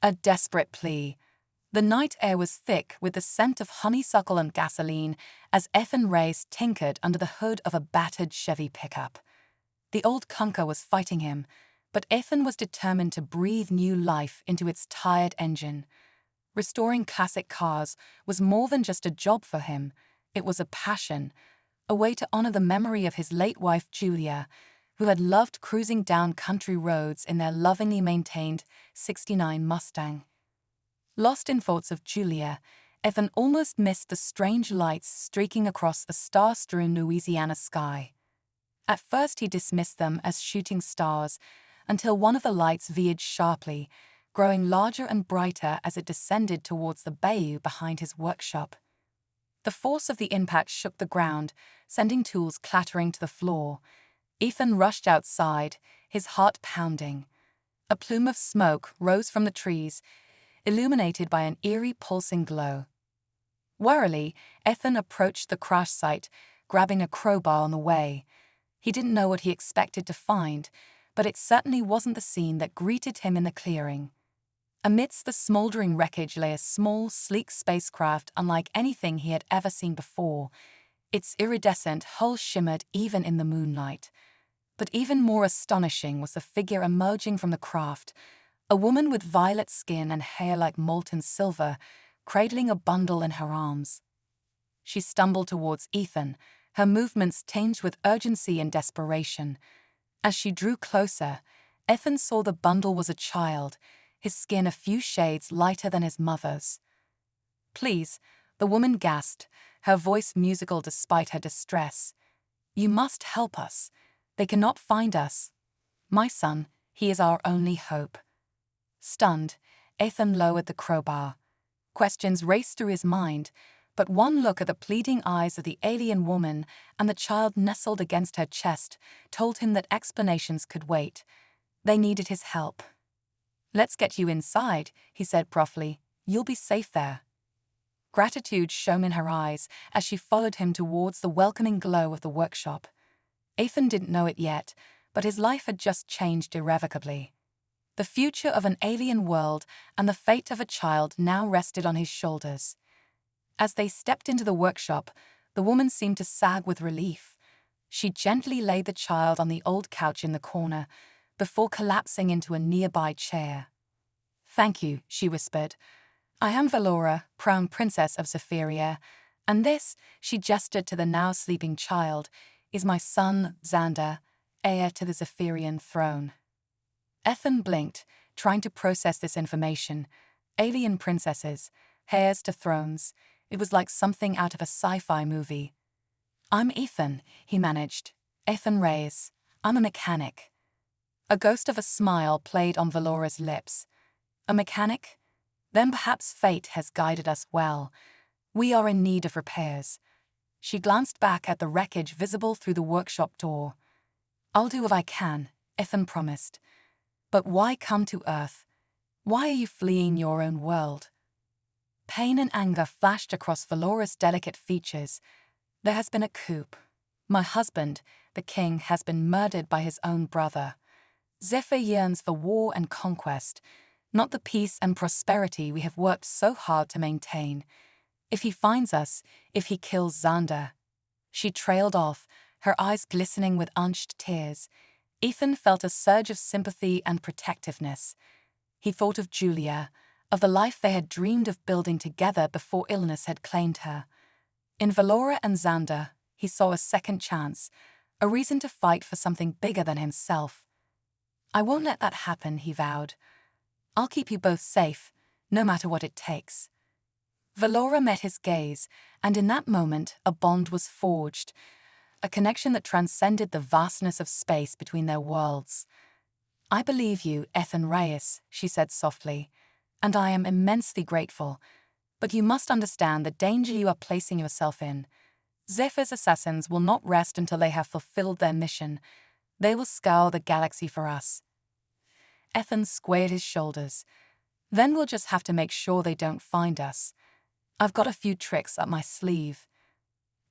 A desperate plea. The night air was thick with the scent of honeysuckle and gasoline as Ethan Reyes tinkered under the hood of a battered Chevy pickup. The old clunker was fighting him, but Ethan was determined to breathe new life into its tired engine. Restoring classic cars was more than just a job for him. It was a passion, a way to honor the memory of his late wife Julia, who had loved cruising down country roads in their lovingly maintained '69 Mustang. Lost in thoughts of Julia, Ethan almost missed the strange lights streaking across a star-strewn Louisiana sky. At first he dismissed them as shooting stars, until one of the lights veered sharply, growing larger and brighter as it descended towards the bayou behind his workshop. The force of the impact shook the ground, sending tools clattering to the floor. Ethan rushed outside, his heart pounding. A plume of smoke rose from the trees, illuminated by an eerie pulsing glow. Warily, Ethan approached the crash site, grabbing a crowbar on the way. He didn't know what he expected to find, but it certainly wasn't the scene that greeted him in the clearing. Amidst the smoldering wreckage lay a small, sleek spacecraft unlike anything he had ever seen before. Its iridescent hull shimmered even in the moonlight. But even more astonishing was the figure emerging from the craft, a woman with violet skin and hair like molten silver, cradling a bundle in her arms. She stumbled towards Ethan, her movements tinged with urgency and desperation. As she drew closer, Ethan saw the bundle was a child, his skin a few shades lighter than his mother's. "Please," the woman gasped, her voice musical despite her distress. "You must help us. They cannot find us. My son, he is our only hope." Stunned, Ethan lowered the crowbar. Questions raced through his mind, but one look at the pleading eyes of the alien woman and the child nestled against her chest told him that explanations could wait. They needed his help. "Let's get you inside," he said gruffly. "You'll be safe there." Gratitude shone in her eyes as she followed him towards the welcoming glow of the workshop. Ethan didn't know it yet, but his life had just changed irrevocably. The future of an alien world and the fate of a child now rested on his shoulders. As they stepped into the workshop, the woman seemed to sag with relief. She gently laid the child on the old couch in the corner, before collapsing into a nearby chair. "Thank you," she whispered. "I am Valora, Crown Princess of Zephyria, and this," she gestured to the now sleeping child, "is my son, Xander, heir to the Zephyrian throne." Ethan blinked, trying to process this information. Alien princesses, heirs to thrones. It was like something out of a sci-fi movie. "I'm Ethan," he managed. "Ethan Reyes. I'm a mechanic." A ghost of a smile played on Valora's lips. "A mechanic? Then perhaps fate has guided us well. We are in need of repairs." She glanced back at the wreckage visible through the workshop door. "I'll do what I can," Ethan promised. "But why come to Earth? Why are you fleeing your own world?" Pain and anger flashed across Valora's delicate features. "There has been a coup. My husband, the king, has been murdered by his own brother. Zephyr yearns for war and conquest, not the peace and prosperity we have worked so hard to maintain. If he finds us, if he kills Xander." She trailed off, her eyes glistening with unshed tears. Ethan felt a surge of sympathy and protectiveness. He thought of Julia, of the life they had dreamed of building together before illness had claimed her. In Valora and Xander, he saw a second chance, a reason to fight for something bigger than himself. "I won't let that happen," he vowed. "I'll keep you both safe, no matter what it takes." Valora met his gaze, and in that moment a bond was forged, a connection that transcended the vastness of space between their worlds. "I believe you, Ethan Reyes," she said softly, "and I am immensely grateful. But you must understand the danger you are placing yourself in. Zephyr's assassins will not rest until they have fulfilled their mission. They will scour the galaxy for us." Ethan squared his shoulders. "Then we'll just have to make sure they don't find us. I've got a few tricks up my sleeve."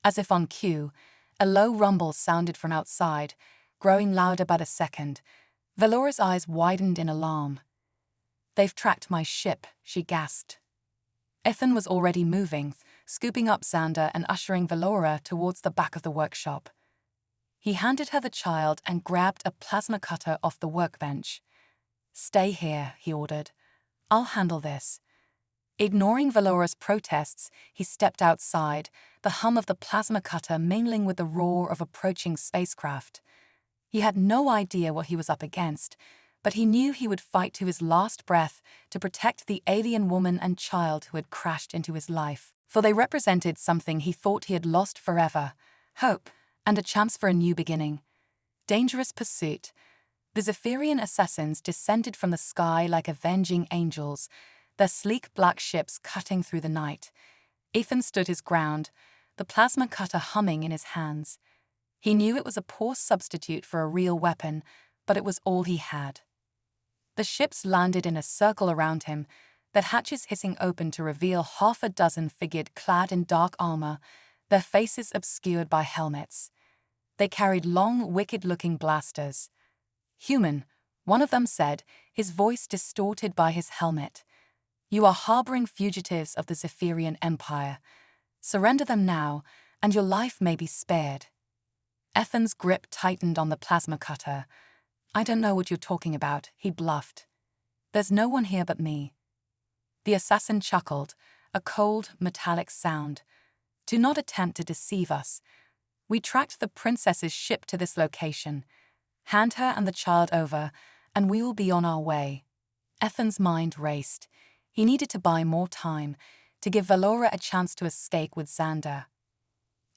As if on cue, a low rumble sounded from outside, growing louder by the second. Valora's eyes widened in alarm. They've tracked my ship, she gasped. Ethan was already moving, scooping up Xander and ushering Valora towards the back of the workshop. He handed her the child and grabbed a plasma cutter off the workbench. "Stay here," he ordered. "I'll handle this." Ignoring Valora's protests, he stepped outside, the hum of the plasma cutter mingling with the roar of approaching spacecraft. He had no idea what he was up against, but he knew he would fight to his last breath to protect the alien woman and child who had crashed into his life, for they represented something he thought he had lost forever: hope and a chance for a new beginning. Dangerous pursuit. The Zephyrian assassins descended from the sky like avenging angels, their sleek black ships cutting through the night. Ethan stood his ground, the plasma cutter humming in his hands. He knew it was a poor substitute for a real weapon, but it was all he had. The ships landed in a circle around him, their hatches hissing open to reveal half a dozen figures clad in dark armor, their faces obscured by helmets. They carried long, wicked-looking blasters. "Human," one of them said, his voice distorted by his helmet. "You are harboring fugitives of the Zephyrian Empire. Surrender them now, and your life may be spared." Ethan's grip tightened on the plasma cutter. "I don't know what you're talking about," he bluffed. "There's no one here but me." The assassin chuckled, a cold, metallic sound. "Do not attempt to deceive us. We tracked the princess's ship to this location. Hand her and the child over, and we will be on our way." Ethan's mind raced. He needed to buy more time, to give Valora a chance to escape with Xander.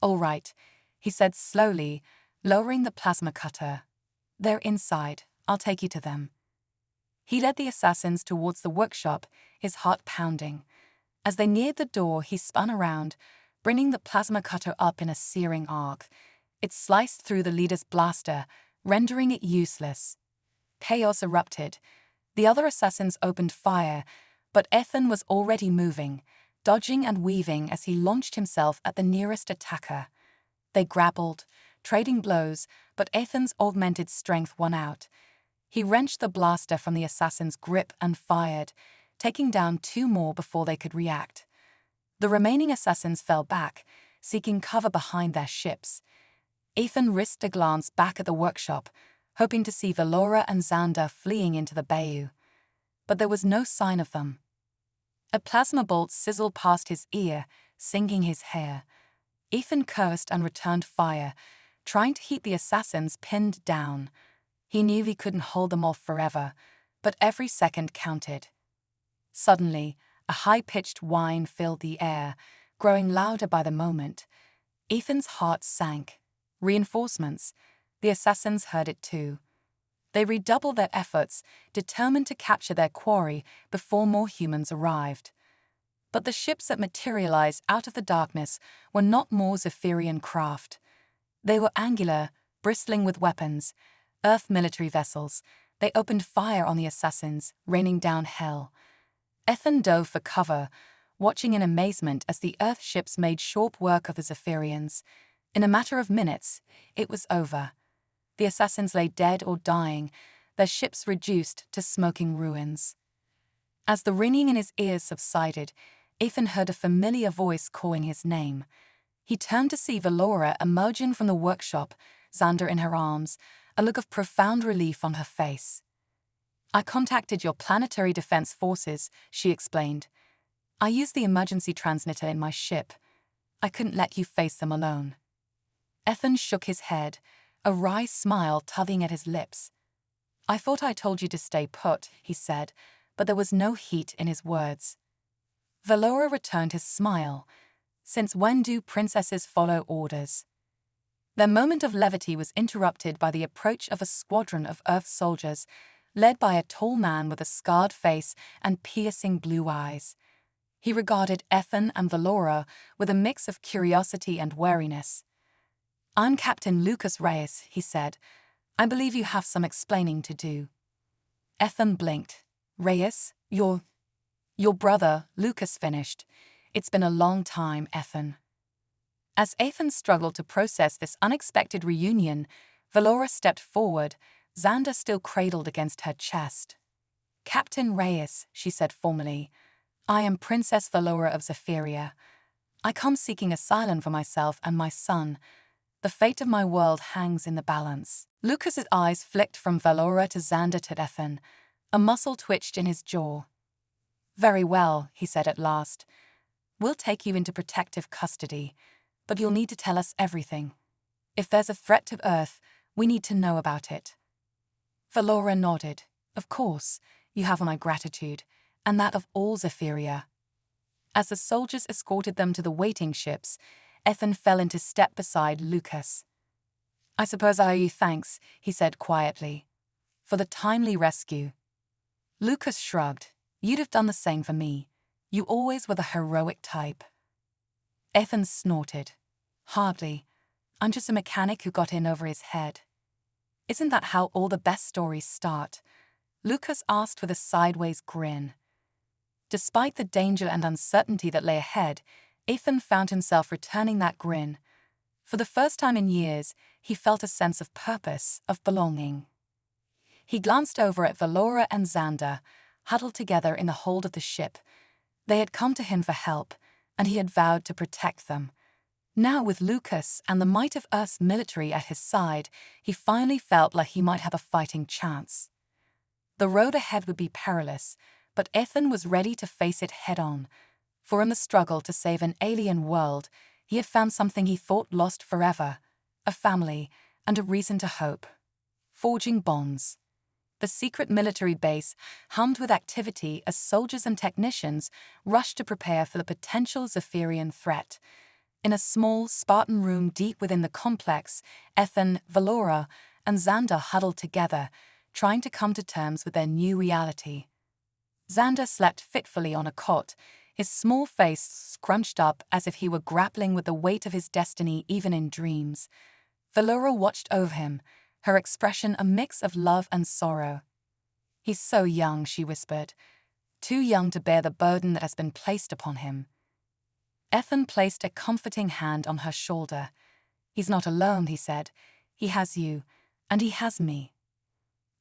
"All right," he said slowly, lowering the plasma cutter. "They're inside. I'll take you to them." He led the assassins towards the workshop, his heart pounding. As they neared the door, he spun around, bringing the plasma cutter up in a searing arc. It sliced through the leader's blaster, rendering it useless. Chaos erupted. The other assassins opened fire, but Ethan was already moving, dodging and weaving as he launched himself at the nearest attacker. They grappled, trading blows, but Ethan's augmented strength won out. He wrenched the blaster from the assassin's grip and fired, taking down 2 more before they could react. The remaining assassins fell back, seeking cover behind their ships. Ethan risked a glance back at the workshop, hoping to see Valora and Xander fleeing into the bayou. But there was no sign of them. A plasma bolt sizzled past his ear, singeing his hair. Ethan cursed and returned fire, trying to keep the assassins pinned down. He knew he couldn't hold them off forever, but every second counted. Suddenly, a high-pitched whine filled the air, growing louder by the moment. Ethan's heart sank. Reinforcements. The assassins heard it too. They redoubled their efforts, determined to capture their quarry before more humans arrived. But the ships that materialized out of the darkness were not more Zephyrian craft. They were angular, bristling with weapons, Earth military vessels. They opened fire on the assassins, raining down hell. Ethan dove for cover, watching in amazement as the Earth ships made short work of the Zephyrians. In a matter of minutes, it was over. The assassins lay dead or dying, their ships reduced to smoking ruins. As the ringing in his ears subsided, Ethan heard a familiar voice calling his name. He turned to see Valora emerging from the workshop, Xander in her arms, a look of profound relief on her face. "I contacted your planetary defense forces," she explained. "I used the emergency transmitter in my ship. I couldn't let you face them alone." Ethan shook his head, a wry smile tugging at his lips. "I thought I told you to stay put," he said, but there was no heat in his words. Valora returned his smile. Since when do princesses follow orders? Their moment of levity was interrupted by the approach of a squadron of Earth soldiers, led by a tall man with a scarred face and piercing blue eyes. He regarded Ethan and Valora with a mix of curiosity and wariness. "I'm Captain Lucas Reyes," he said. "I believe you have some explaining to do." Ethan blinked. "Reyes, your brother," Lucas finished. "It's been a long time, Ethan." As Ethan struggled to process this unexpected reunion, Valora stepped forward, Xander still cradled against her chest. Captain Reyes, she said formally. I am Princess Valora of Zephyria. I come seeking asylum for myself and my son. The fate of my world hangs in the balance. Lucas's eyes flicked from Valora to Xander to Ethan. A muscle twitched in his jaw. Very well, he said at last. We'll take you into protective custody, but you'll need to tell us everything. If there's a threat to Earth, we need to know about it. Valora nodded. Of course, you have my gratitude, and that of all Zephyria. As the soldiers escorted them to the waiting ships, Ethan fell into step beside Lucas. I suppose I owe you thanks, he said quietly, for the timely rescue. Lucas shrugged. You'd have done the same for me. You always were the heroic type. Ethan snorted. Hardly. I'm just a mechanic who got in over his head. Isn't that how all the best stories start? Lucas asked with a sideways grin. Despite the danger and uncertainty that lay ahead, Ethan found himself returning that grin. For the first time in years, he felt a sense of purpose, of belonging. He glanced over at Valora and Xander, huddled together in the hold of the ship. They had come to him for help, and he had vowed to protect them. Now, with Lucas and the might of Earth's military at his side, he finally felt like he might have a fighting chance. The road ahead would be perilous, but Ethan was ready to face it head-on, for in the struggle to save an alien world, he had found something he thought lost forever, a family and a reason to hope. Forging bonds. The secret military base hummed with activity as soldiers and technicians rushed to prepare for the potential Zephyrian threat. In a small, Spartan room deep within the complex, Ethan, Valora, and Xander huddled together, trying to come to terms with their new reality. Xander slept fitfully on a cot, his small face scrunched up as if he were grappling with the weight of his destiny even in dreams. Valora watched over him, her expression a mix of love and sorrow. He's so young, she whispered, too young to bear the burden that has been placed upon him. Ethan placed a comforting hand on her shoulder. He's not alone, he said. He has you, and he has me.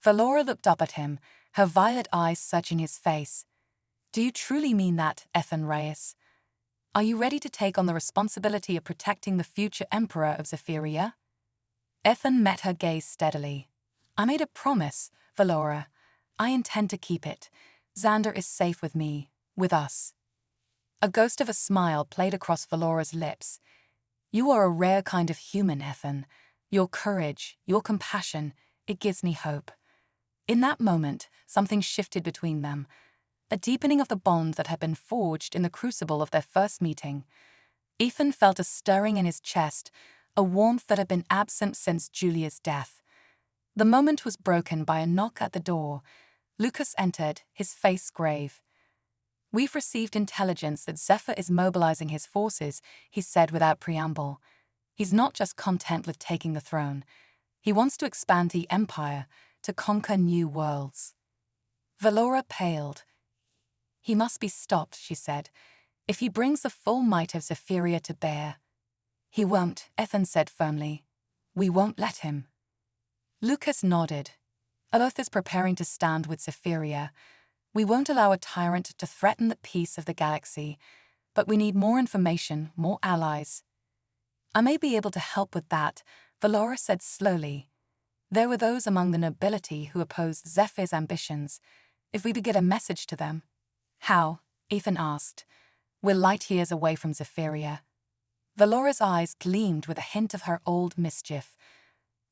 Valora looked up at him, her violet eyes searching his face. Do you truly mean that, Ethan Reyes? Are you ready to take on the responsibility of protecting the future Emperor of Zephyria? Ethan met her gaze steadily. I made a promise, Valora. I intend to keep it. Xander is safe with me, with us. A ghost of a smile played across Valora's lips. You are a rare kind of human, Ethan. Your courage, your compassion, it gives me hope. In that moment, something shifted between them, a deepening of the bond that had been forged in the crucible of their first meeting. Ethan felt a stirring in his chest, a warmth that had been absent since Julia's death. The moment was broken by a knock at the door. Lucas entered, his face grave. We've received intelligence that Zephyr is mobilizing his forces, he said without preamble. He's not just content with taking the throne. He wants to expand the empire, to conquer new worlds. Valora paled. He must be stopped, she said, if he brings the full might of Zephyria to bear. He won't, Ethan said firmly. We won't let him. Lucas nodded. Earth is preparing to stand with Zephyria. We won't allow a tyrant to threaten the peace of the galaxy, but we need more information, more allies. I may be able to help with that, Valora said slowly. There were those among the nobility who opposed Zephyr's ambitions. If we could get a message to them. How? Ethan asked. We're light years away from Zephyria. Valora's eyes gleamed with a hint of her old mischief.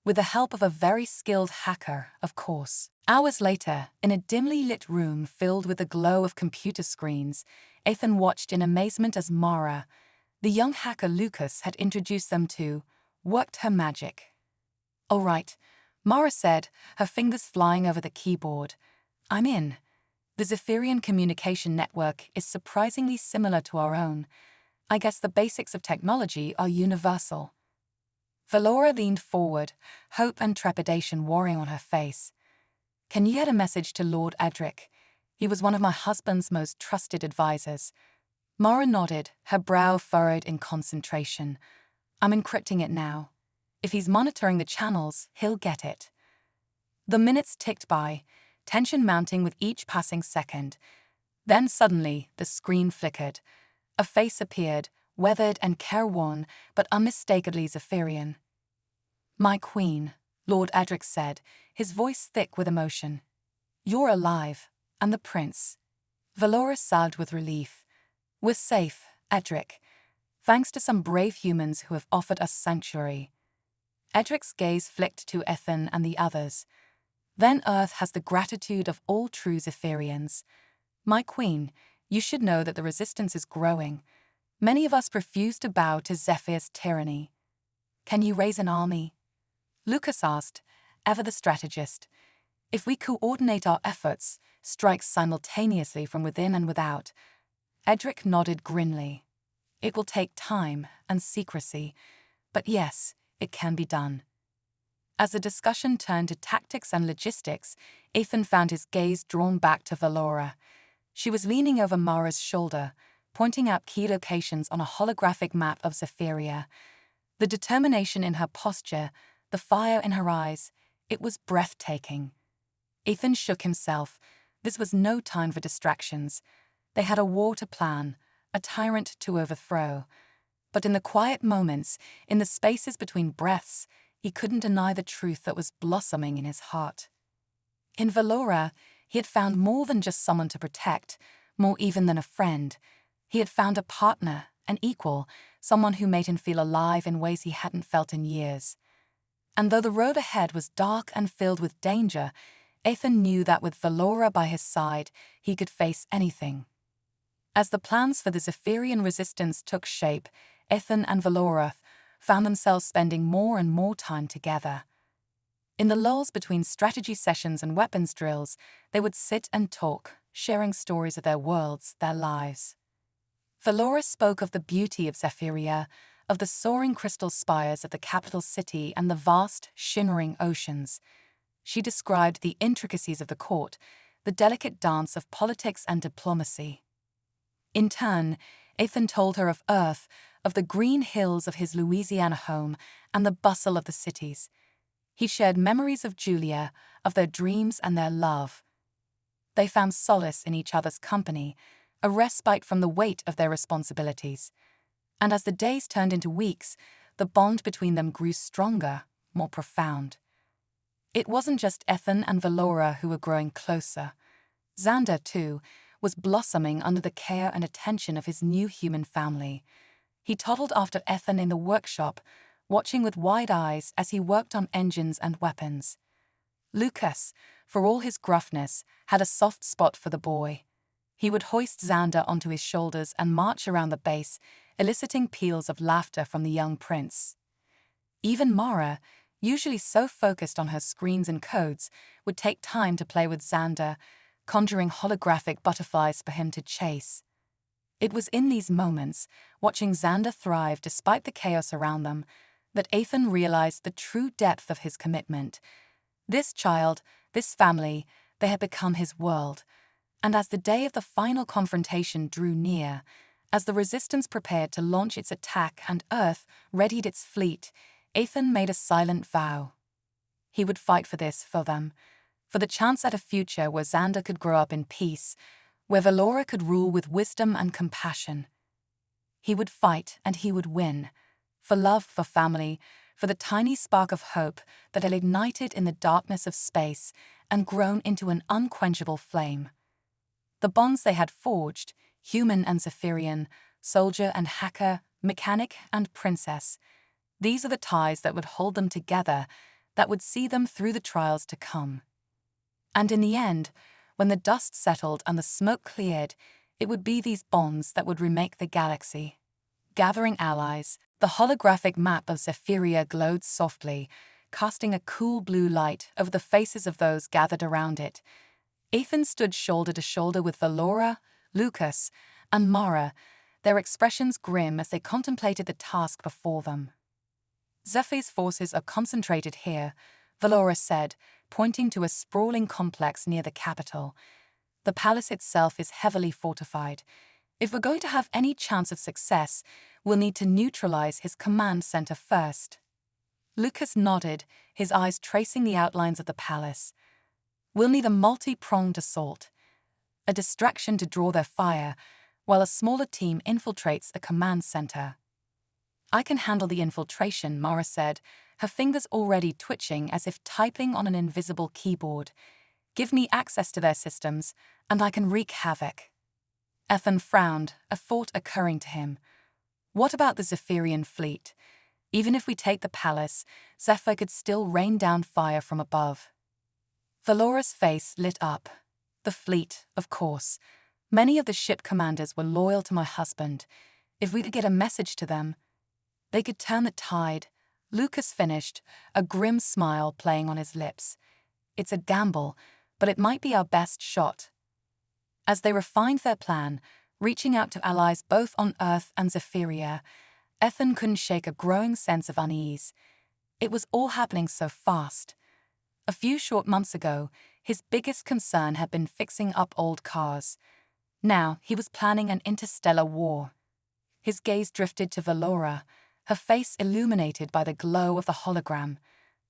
With the help of a very skilled hacker, of course. Hours later, in a dimly lit room filled with the glow of computer screens, Ethan watched in amazement as Mara, the young hacker Lucas had introduced them to, worked her magic. All right, Mara said, her fingers flying over the keyboard. I'm in. The Zephyrian communication network is surprisingly similar to our own. I guess the basics of technology are universal. Valora leaned forward, hope and trepidation warring on her face. Can you get a message to Lord Edric? He was one of my husband's most trusted advisors. Mara nodded, her brow furrowed in concentration. I'm encrypting it now. If he's monitoring the channels, he'll get it. The minutes ticked by. tension mounting with each passing second. Then suddenly, the screen flickered. A face appeared, weathered and careworn, but unmistakably Zephyrian. "My queen," Lord Adric said, his voice thick with emotion. "You're alive, and the prince." Valora sighed with relief. "We're safe, Adric, thanks to some brave humans who have offered us sanctuary." Edric's gaze flicked to Ethan and the others. "Then Earth has the gratitude of all true Zephyrians. My queen, you should know that the resistance is growing. Many of us refuse to bow to Zephyr's tyranny. Can you raise an army?" Lucas asked, ever the strategist. "If we coordinate our efforts, strike simultaneously from within and without." Edric nodded grimly. "It will take time and secrecy, but yes, it can be done." As the discussion turned to tactics and logistics, Ethan found his gaze drawn back to Valora. She was leaning over Mara's shoulder, pointing out key locations on a holographic map of Zephyria. The determination in her posture, the fire in her eyes, it was breathtaking. Ethan shook himself. This was no time for distractions. They had a war to plan, a tyrant to overthrow. But in the quiet moments, in the spaces between breaths, he couldn't deny the truth that was blossoming in his heart. In Valora, he had found more than just someone to protect, more even than a friend. He had found a partner, an equal, someone who made him feel alive in ways he hadn't felt in years. And though the road ahead was dark and filled with danger, Ethan knew that with Valora by his side, he could face anything. As the plans for the Zephyrian resistance took shape, Ethan and Valora found themselves spending more and more time together. In the lulls between strategy sessions and weapons drills, they would sit and talk, sharing stories of their worlds, their lives. Valora spoke of the beauty of Zephyria, of the soaring crystal spires of the capital city and the vast, shimmering oceans. She described the intricacies of the court, the delicate dance of politics and diplomacy. In turn, Ethan told her of Earth, of the green hills of his Louisiana home and the bustle of the cities. He shared memories of Julia, of their dreams and their love. They found solace in each other's company, a respite from the weight of their responsibilities. And as the days turned into weeks, the bond between them grew stronger, more profound. It wasn't just Ethan and Valora who were growing closer. Xander, too, was blossoming under the care and attention of his new human family. He toddled after Ethan in the workshop, watching with wide eyes as he worked on engines and weapons. Lucas, for all his gruffness, had a soft spot for the boy. He would hoist Xander onto his shoulders and march around the base, eliciting peals of laughter from the young prince. Even Mara, usually so focused on her screens and codes, would take time to play with Xander, conjuring holographic butterflies for him to chase. It was in these moments, watching Xander thrive despite the chaos around them, that Ethan realized the true depth of his commitment. This child, this family, they had become his world. And as the day of the final confrontation drew near, as the resistance prepared to launch its attack and Earth readied its fleet, Ethan made a silent vow. He would fight for this, for them, for the chance at a future where Xander could grow up in peace, where Valora could rule with wisdom and compassion. He would fight and he would win, for love, for family, for the tiny spark of hope that had ignited in the darkness of space and grown into an unquenchable flame. The bonds they had forged, human and Zephyrian, soldier and hacker, mechanic and princess, these are the ties that would hold them together, that would see them through the trials to come. And in the end, when the dust settled and the smoke cleared, it would be these bonds that would remake the galaxy. Gathering allies, the holographic map of Zephyria glowed softly, casting a cool blue light over the faces of those gathered around it. Ethan stood shoulder to shoulder with Valora, Lucas, and Mara, their expressions grim as they contemplated the task before them. "Zephyr's forces are concentrated here," Valora said, pointing to a sprawling complex near the capital. "The palace itself is heavily fortified. If we're going to have any chance of success, we'll need to neutralize his command center first." Lucas nodded, his eyes tracing the outlines of the palace. We'll need a multi-pronged assault, a distraction to draw their fire, while a smaller team infiltrates a command center. I can handle the infiltration, Mara said, her fingers already twitching as if typing on an invisible keyboard. Give me access to their systems, and I can wreak havoc. Ethan frowned, a thought occurring to him. What about the Zephyrian fleet? Even if we take the palace, Zephyr could still rain down fire from above. Valora's face lit up. The fleet, of course. Many of the ship commanders were loyal to my husband. If we could get a message to them, they could turn the tide. Lucas finished, a grim smile playing on his lips. It's a gamble, but it might be our best shot. As they refined their plan, reaching out to allies both on Earth and Zephyria, Ethan couldn't shake a growing sense of unease. It was all happening so fast. A few short months ago, his biggest concern had been fixing up old cars. Now he was planning an interstellar war. His gaze drifted to Valora, her face illuminated by the glow of the hologram.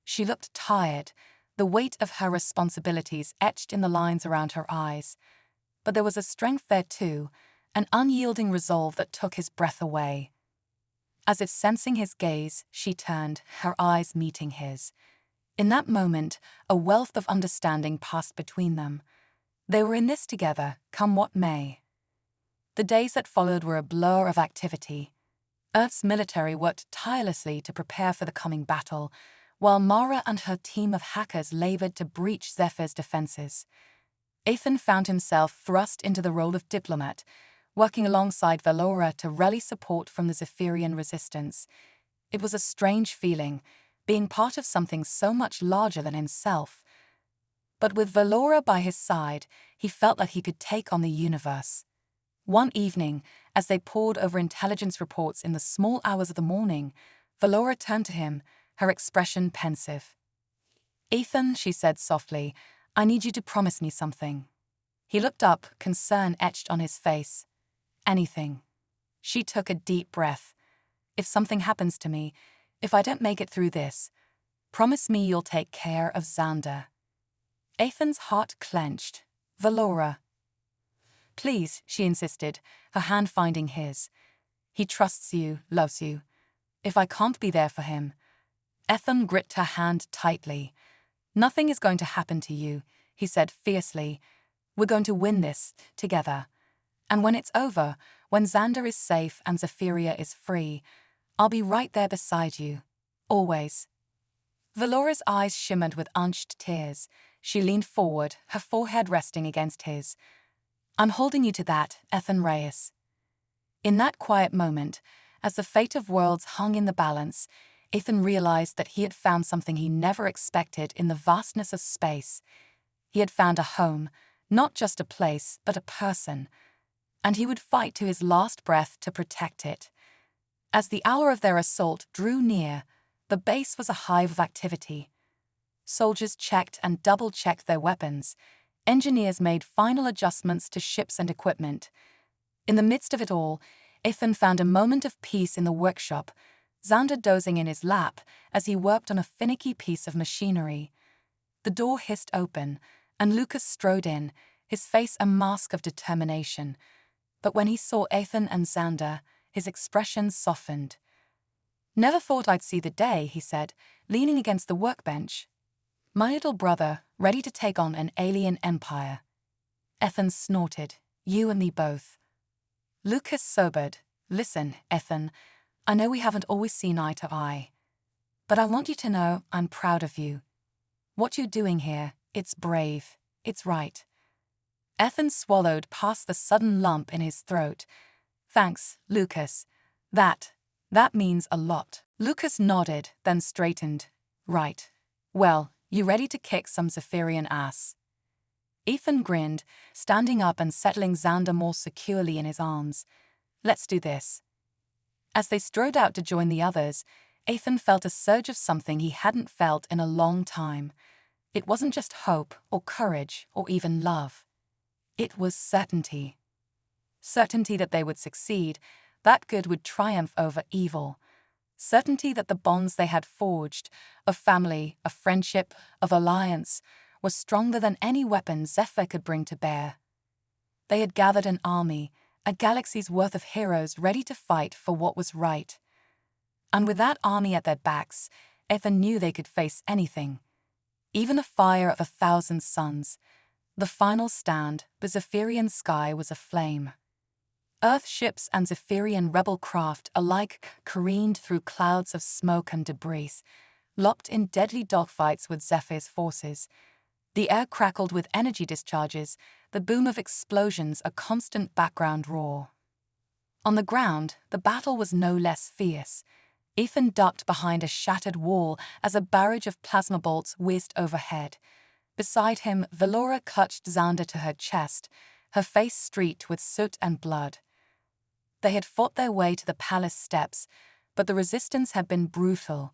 She looked tired, the weight of her responsibilities etched in the lines around her eyes. But there was a strength there too, an unyielding resolve that took his breath away. As if sensing his gaze, she turned, her eyes meeting his. In that moment, a wealth of understanding passed between them. They were in this together, come what may. The days that followed were a blur of activity. Earth's military worked tirelessly to prepare for the coming battle, while Mara and her team of hackers labored to breach Zephyr's defenses. Ethan found himself thrust into the role of diplomat, working alongside Valora to rally support from the Zephyrian resistance. It was a strange feeling, being part of something so much larger than himself. But with Valora by his side, he felt that he could take on the universe. One evening, as they pored over intelligence reports in the small hours of the morning, Valora turned to him, her expression pensive. "Ethan," she said softly, "I need you to promise me something." He looked up, concern etched on his face. "Anything." She took a deep breath. "If something happens to me, if I don't make it through this, promise me you'll take care of Xander." Ethan's heart clenched. "Valora." "Please," she insisted, her hand finding his. "He trusts you, loves you. If I can't be there for him..." Ethan gripped her hand tightly. "Nothing is going to happen to you," he said fiercely. "We're going to win this, together. And when it's over, when Xander is safe and Zephyria is free, I'll be right there beside you. Always." Valora's eyes shimmered with unshed tears. She leaned forward, her forehead resting against his. "I'm holding you to that, Ethan Reyes." In that quiet moment, as the fate of worlds hung in the balance, Ethan realized that he had found something he never expected in the vastness of space. He had found a home, not just a place, but a person. And he would fight to his last breath to protect it. As the hour of their assault drew near, the base was a hive of activity. Soldiers checked and double-checked their weapons. Engineers made final adjustments to ships and equipment. In the midst of it all, Ethan found a moment of peace in the workshop, Xander dozing in his lap as he worked on a finicky piece of machinery. The door hissed open, and Lucas strode in, his face a mask of determination. But when he saw Ethan and Xander, his expression softened. "Never thought I'd see the day," he said, leaning against the workbench. "My little brother, ready to take on an alien empire." Ethan snorted. "You and me both." Lucas sobered. "Listen, Ethan, I know we haven't always seen eye to eye. But I want you to know I'm proud of you. What you're doing here, it's brave. It's right." Ethan swallowed past the sudden lump in his throat. "Thanks, Lucas. That means a lot." Lucas nodded, then straightened. "Right. Well, you ready to kick some Zephyrian ass?" Ethan grinned, standing up and settling Xander more securely in his arms. "Let's do this." As they strode out to join the others, Ethan felt a surge of something he hadn't felt in a long time. It wasn't just hope or courage or even love. It was certainty. Certainty that they would succeed, that good would triumph over evil. Certainty that the bonds they had forged, of family, of friendship, of alliance, was stronger than any weapon Zephyr could bring to bear. They had gathered an army, a galaxy's worth of heroes ready to fight for what was right. And with that army at their backs, Ethan knew they could face anything. Even the fire of 1,000 suns. The final stand, the Zephyrian sky was aflame. Earth ships and Zephyrian rebel craft alike careened through clouds of smoke and debris, locked in deadly dogfights with Zephyr's forces. The air crackled with energy discharges, the boom of explosions a constant background roar. On the ground, the battle was no less fierce. Ethan ducked behind a shattered wall as a barrage of plasma bolts whizzed overhead. Beside him, Valora clutched Xander to her chest, her face streaked with soot and blood. They had fought their way to the palace steps, but the resistance had been brutal.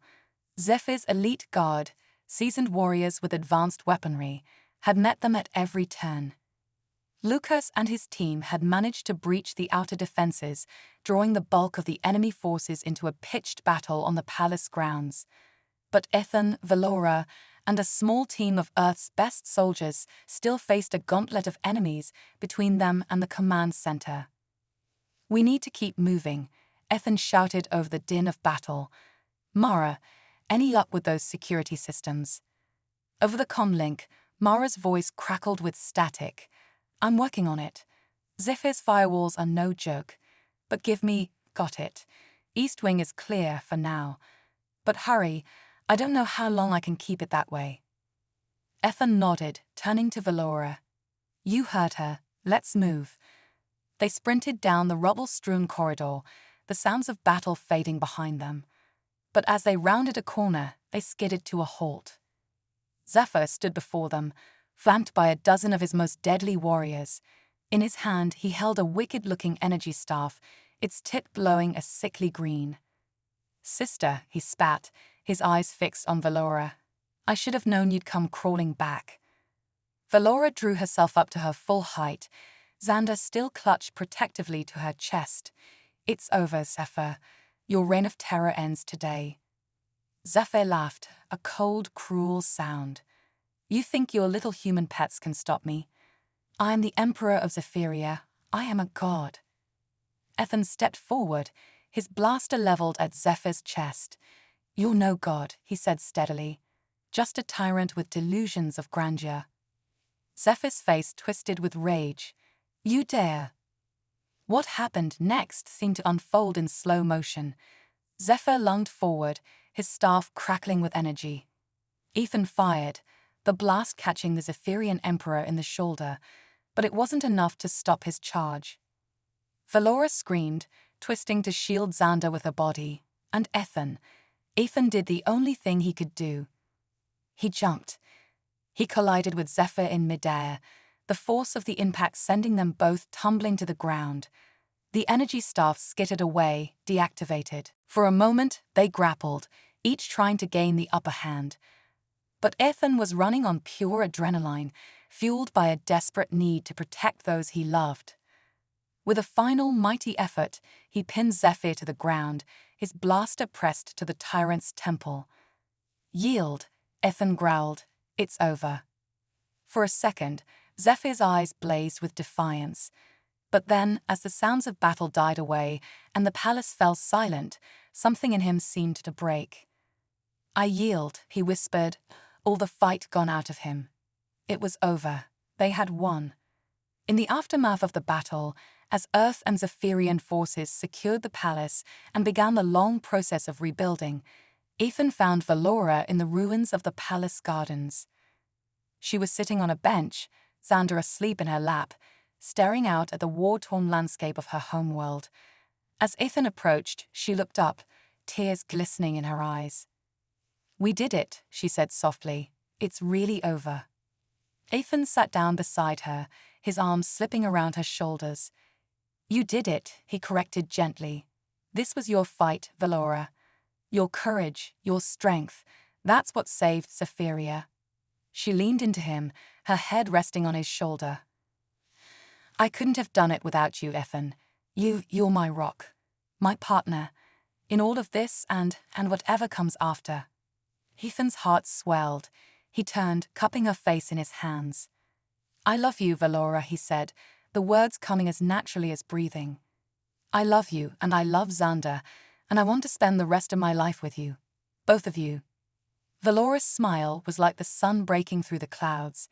Zephyr's elite guard, seasoned warriors with advanced weaponry, had met them at every turn. Lucas and his team had managed to breach the outer defenses, drawing the bulk of the enemy forces into a pitched battle on the palace grounds. But Ethan, Valora, and a small team of Earth's best soldiers still faced a gauntlet of enemies between them and the command center. "We need to keep moving," Ethan shouted over the din of battle. "Mara, any luck with those security systems?" Over the comlink, Mara's voice crackled with static. "I'm working on it. Zephyr's firewalls are no joke. But got it. East Wing is clear for now. But hurry, I don't know how long I can keep it that way." Ethan nodded, turning to Valora. "You heard her. Let's move." They sprinted down the rubble-strewn corridor, the sounds of battle fading behind them. But as they rounded a corner, they skidded to a halt. Zephyr stood before them, flanked by a dozen of his most deadly warriors. In his hand, he held a wicked-looking energy staff, its tip glowing a sickly green. "Sister," he spat, his eyes fixed on Valora. "I should have known you'd come crawling back." Valora drew herself up to her full height. Xander still clutched protectively to her chest. "It's over, Zephyr. Your reign of terror ends today." Zephyr laughed, a cold, cruel sound. "You think your little human pets can stop me? I am the Emperor of Zephyria. I am a god." Ethan stepped forward, his blaster leveled at Zephyr's chest. "You're no god," he said steadily. "Just a tyrant with delusions of grandeur." Zephyr's face twisted with rage. "You dare?" What happened next seemed to unfold in slow motion. Zephyr lunged forward, his staff crackling with energy. Ethan fired, the blast catching the Zephyrian Emperor in the shoulder, but it wasn't enough to stop his charge. Valora screamed, twisting to shield Xander with her body, and Ethan did the only thing he could do. He jumped. He collided with Zephyr in midair, the force of the impact sending them both tumbling to the ground. The energy staff skittered away, deactivated. For a moment, they grappled, each trying to gain the upper hand. But Ethan was running on pure adrenaline, fueled by a desperate need to protect those he loved. With a final mighty effort, he pinned Zephyr to the ground, his blaster pressed to the tyrant's temple. "Yield," Ethan growled. "It's over." For a second, Zephyr's eyes blazed with defiance. But then, as the sounds of battle died away and the palace fell silent, something in him seemed to break. "I yield," he whispered, all the fight gone out of him. It was over. They had won. In the aftermath of the battle, as Earth and Zephyrian forces secured the palace and began the long process of rebuilding, Ethan found Valora in the ruins of the palace gardens. She was sitting on a bench, Xander asleep in her lap, staring out at the war-torn landscape of her homeworld. As Ethan approached, she looked up, tears glistening in her eyes. "We did it," she said softly. "It's really over." Ethan sat down beside her, his arms slipping around her shoulders. "You did it," he corrected gently. "This was your fight, Valora. Your courage, your strength, that's what saved Zephyria." She leaned into him, her head resting on his shoulder. "I couldn't have done it without you, Ethan. You're my rock, my partner, in all of this and whatever comes after." Ethan's heart swelled. He turned, cupping her face in his hands. "I love you, Valora," he said, the words coming as naturally as breathing. "I love you, and I love Xander, and I want to spend the rest of my life with you. Both of you." Valora's smile was like the sun breaking through the clouds.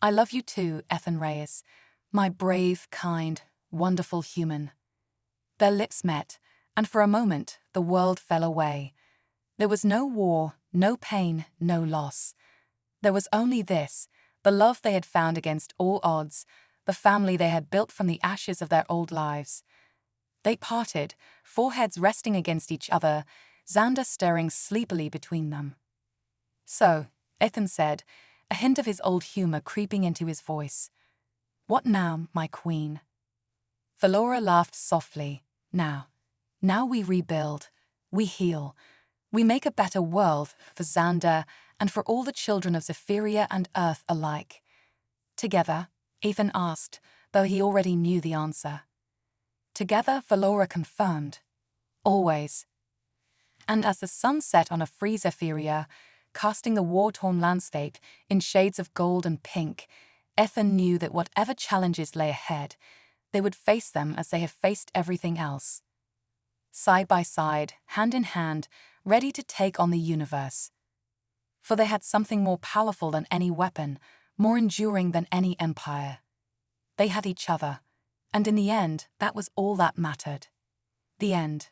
"I love you too, Ethan Reyes, my brave, kind, wonderful human." Their lips met, and for a moment the world fell away. There was no war, no pain, no loss. There was only this, the love they had found against all odds, the family they had built from the ashes of their old lives. They parted, foreheads resting against each other, Xander stirring sleepily between them. "So," Ethan said, a hint of his old humor creeping into his voice. "What now, my queen?" Valora laughed softly. Now we rebuild. We heal. We make a better world for Xander and for all the children of Zephyria and Earth alike." "Together?" Ethan asked, though he already knew the answer. "Together," Valora confirmed. "Always." And as the sun set on a free Zephyria, casting the war-torn landscape in shades of gold and pink, Ethan knew that whatever challenges lay ahead, they would face them as they have faced everything else. Side by side, hand in hand, ready to take on the universe. For they had something more powerful than any weapon, more enduring than any empire. They had each other, and in the end, that was all that mattered. The end.